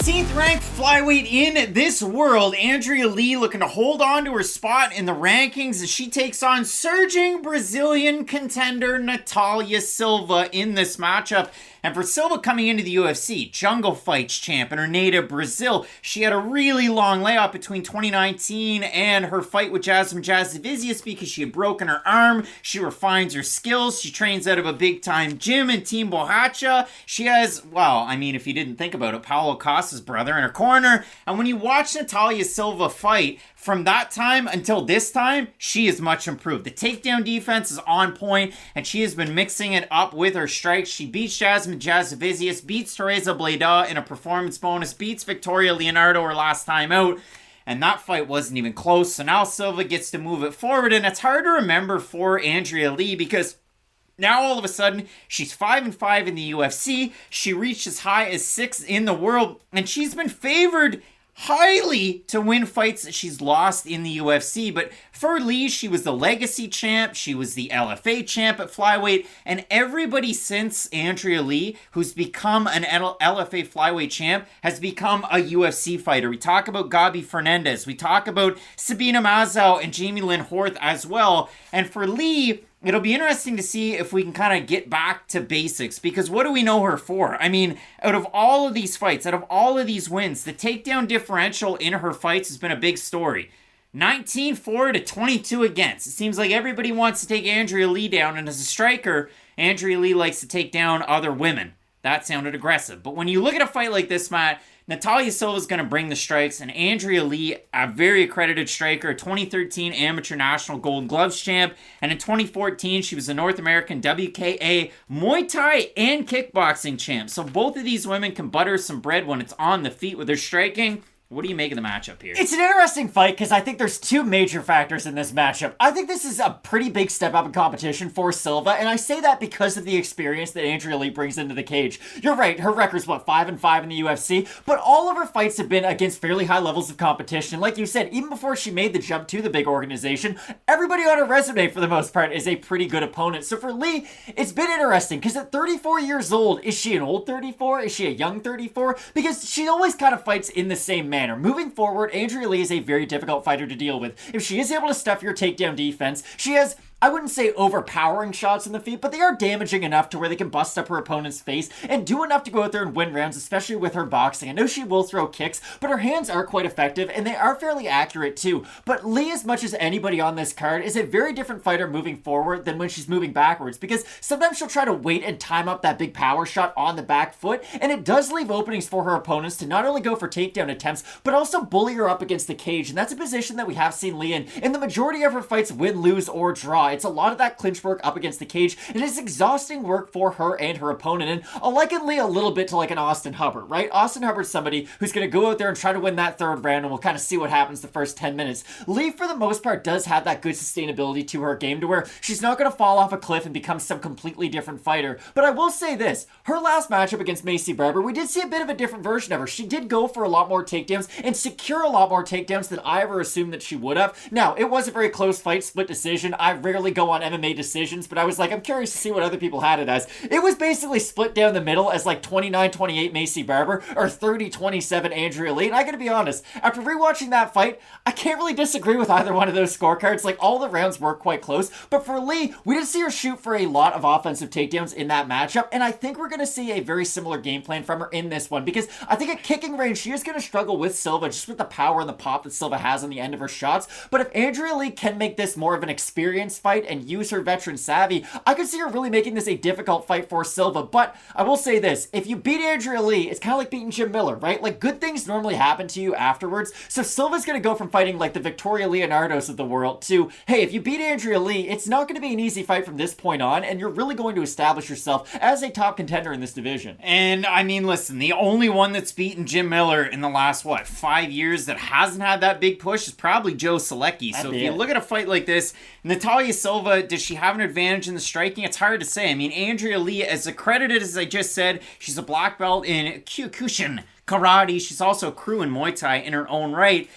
17th ranked flyweight in this world, Andrea Lee looking to hold on to her spot in the rankings as she takes on surging Brazilian contender Natalia Silva in this matchup. And for Silva coming into the UFC, Jungle Fights champ in her native Brazil, she had a really long layoff between 2019 and her fight with Jasmine Jasudavicius because she had broken her arm. She refines her skills. She trains out of a big-time gym in Team Borracha. She has, well, I mean, if you didn't think about it, Paulo Costa's brother in her corner. And when you watch Natalia Silva fight, from that time until this time, she is much improved. The takedown defense is on point, and she has been mixing it up with her strikes. She beats Jasmine Jasudavicius, beats Teresa Bleda in a performance bonus, beats Victoria Leonardo her last time out, and that fight wasn't even close. So now Silva gets to move it forward, and it's hard to remember for Andrea Lee because now all of a sudden, she's 5-5 in the UFC. She reached as high as 6 in the world, and she's been favored highly to win fights that she's lost in the UFC. But for Lee, she was the legacy champ, she was the LFA champ at flyweight, and everybody since Andrea Lee who's become an LFA flyweight champ has become a UFC fighter. We talk about Gabi Fernandez, we talk about Sabina Mazow and Jamie Lynn Horth as well. And for Lee, it'll be interesting to see if we can kind of get back to basics, because what do we know her for? I mean, out of all of these fights, out of all of these wins, the takedown differential in her fights has been a big story. 19-4 to 22 against. It seems like everybody wants to take Andrea Lee down, and as a striker, Andrea Lee likes to take down other women. That sounded aggressive. But when you look at a fight like this, Matt, Natalia Silva is going to bring the strikes, and Andrea Lee, a very accredited striker, a 2013 Amateur National Gold Gloves champ, and in 2014, she was a North American WKA Muay Thai and kickboxing champ. So both of these women can butter some bread when it's on the feet with their striking. What do you make of the matchup here? It's an interesting fight because I think there's two major factors in this matchup. I think this is a pretty big step up in competition for Silva, and I say that because of the experience that Andrea Lee brings into the cage. You're right, her record's, 5-5 in the UFC, but all of her fights have been against fairly high levels of competition. Like you said, even before she made the jump to the big organization, everybody on her resume, for the most part, is a pretty good opponent. So for Lee, it's been interesting because at 34 years old, is she an old 34? Is she a young 34? Because she always kind of fights in the same manner. Moving forward, Andrea Lee is a very difficult fighter to deal with. If she is able to stuff your takedown defense, she has, I wouldn't say overpowering shots in the feet, but they are damaging enough to where they can bust up her opponent's face and do enough to go out there and win rounds, especially with her boxing. I know she will throw kicks, but her hands are quite effective and they are fairly accurate too. But Lee, as much as anybody on this card, is a very different fighter moving forward than when she's moving backwards, because sometimes she'll try to wait and time up that big power shot on the back foot, and it does leave openings for her opponents to not only go for takedown attempts, but also bully her up against the cage. And that's a position that we have seen Lee in the majority of her fights, win, lose, or draw. It's a lot of that clinch work up against the cage, and it's exhausting work for her and her opponent. And I'll liken Lee a little bit to like an Austin Hubbard, right? Austin Hubbard's somebody who's going to go out there and try to win that third round, and we'll kind of see what happens the first 10 minutes. Lee, for the most part, does have that good sustainability to her game to where she's not going to fall off a cliff and become some completely different fighter. But I will say this, her last matchup against Macy Barber, we did see a bit of a different version of her. She did go for a lot more takedowns and secure a lot more takedowns than I ever assumed that she would have. Now, it was a very close fight, split decision. I rarely go on MMA decisions, but I was like, I'm curious to see what other people had it as. It was basically split down the middle as like 29-28 Macy Barber or 30-27 Andrea Lee. And I gotta be honest, after rewatching that fight, I can't really disagree with either one of those scorecards. Like, all the rounds were quite close, but for Lee, we did see her shoot for a lot of offensive takedowns in that matchup, and I think we're gonna see a very similar game plan from her in this one, because I think at kicking range, she is gonna struggle with Silva just with the power and the pop that Silva has on the end of her shots. But if Andrea Lee can make this more of an experienced fight and use her veteran savvy, I could see her really making this a difficult fight for Silva. But I will say this, if you beat Andrea Lee, it's kind of like beating Jim Miller, right? Like, good things normally happen to you afterwards. So Silva's going to go from fighting like the Victoria Leonardos of the world to, hey, if you beat Andrea Lee, it's not going to be an easy fight from this point on, and you're really going to establish yourself as a top contender in this division. And I mean, listen, the only one that's beaten Jim Miller in the last, 5 years that hasn't had that big push is probably Joe Selecki. So if you look at a fight like this, Natalia Silva, does she have an advantage in the striking? It's hard to say. I mean, Andrea Lee, as accredited as I just said, she's a black belt in Kyokushin karate. She's also a crew in Muay Thai in her own right.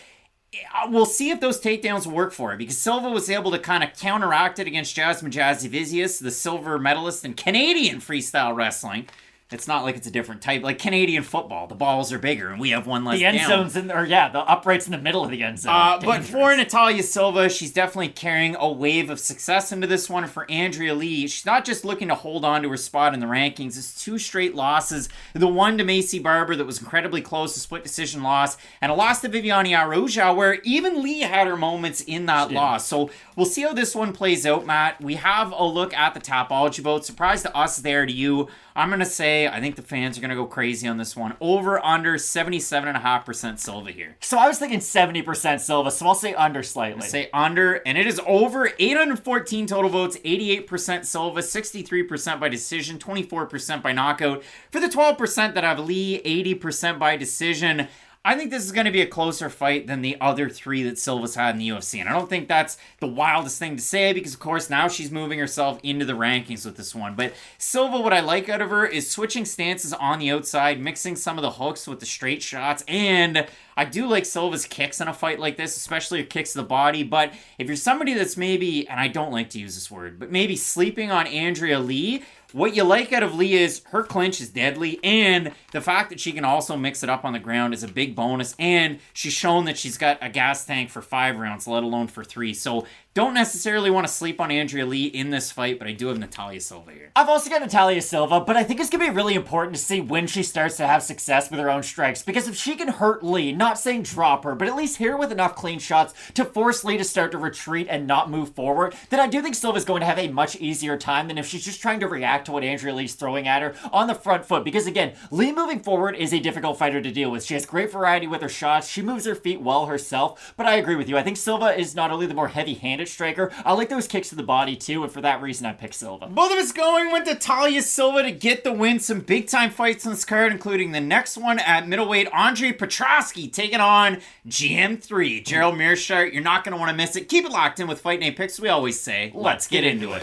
We'll see if those takedowns work for her, because Silva was able to kind of counteract it against Jasmine Jasudavicius, the silver medalist in Canadian freestyle wrestling. It's not like it's a different type. Like Canadian football, the balls are bigger and we have one less The end down. zone's the upright's in the middle of the end zone. But for Natalia Silva, she's definitely carrying a wave of success into this one. For Andrea Lee, she's not just looking to hold on to her spot in the rankings. It's 2 straight losses. The one to Macy Barber that was incredibly close, a split decision loss, and a loss to Viviane Araujo, where even Lee had her moments in that loss. So we'll see how this one plays out, Matt. We have a look at the Tapology vote. Surprise to us there, to you. I'm going to say I think the fans are going to go crazy on this one. Over, under, 77.5% Silva here. So I was thinking 70% Silva, so I'll say under slightly. Say under, and it is over. 814 total votes, 88% Silva, 63% by decision, 24% by knockout. For the 12% that have Lee, 80% by decision. I think this is going to be a closer fight than the other 3 that Silva's had in the UFC. And I don't think that's the wildest thing to say because, of course, now she's moving herself into the rankings with this one. But Silva, what I like out of her is switching stances on the outside, mixing some of the hooks with the straight shots. And I do like Silva's kicks in a fight like this, especially her kicks to the body. But if you're somebody that's maybe, and I don't like to use this word, but maybe sleeping on Andrea Lee, what you like out of Lee is her clinch is deadly, and the fact that she can also mix it up on the ground is a big bonus, and she's shown that she's got a gas tank for 5 rounds, let alone for 3. So don't necessarily want to sleep on Andrea Lee in this fight, but I do have Natalia Silva here. I've also got Natalia Silva, but I think it's going to be really important to see when she starts to have success with her own strikes, because if she can hurt Lee, not saying drop her, but at least hit her with enough clean shots to force Lee to start to retreat and not move forward, then I do think Silva's going to have a much easier time than if she's just trying to react to what Andrea Lee's throwing at her on the front foot, because again, Lee moving forward is a difficult fighter to deal with. She has great variety with her shots, she moves her feet well herself, but I agree with you. I think Silva is not only the more heavy-handed striker, I like those kicks to the body too, and for that reason I pick Silva. Both of us going with Natalia Silva to get the win. Some big-time fights on this card, including the next one at middleweight, Andre Petroski taking on GM3, Gerald Meerschaert. You're not going to want to miss it. Keep it locked in with Fight Night Picks. We always say, let's get into it.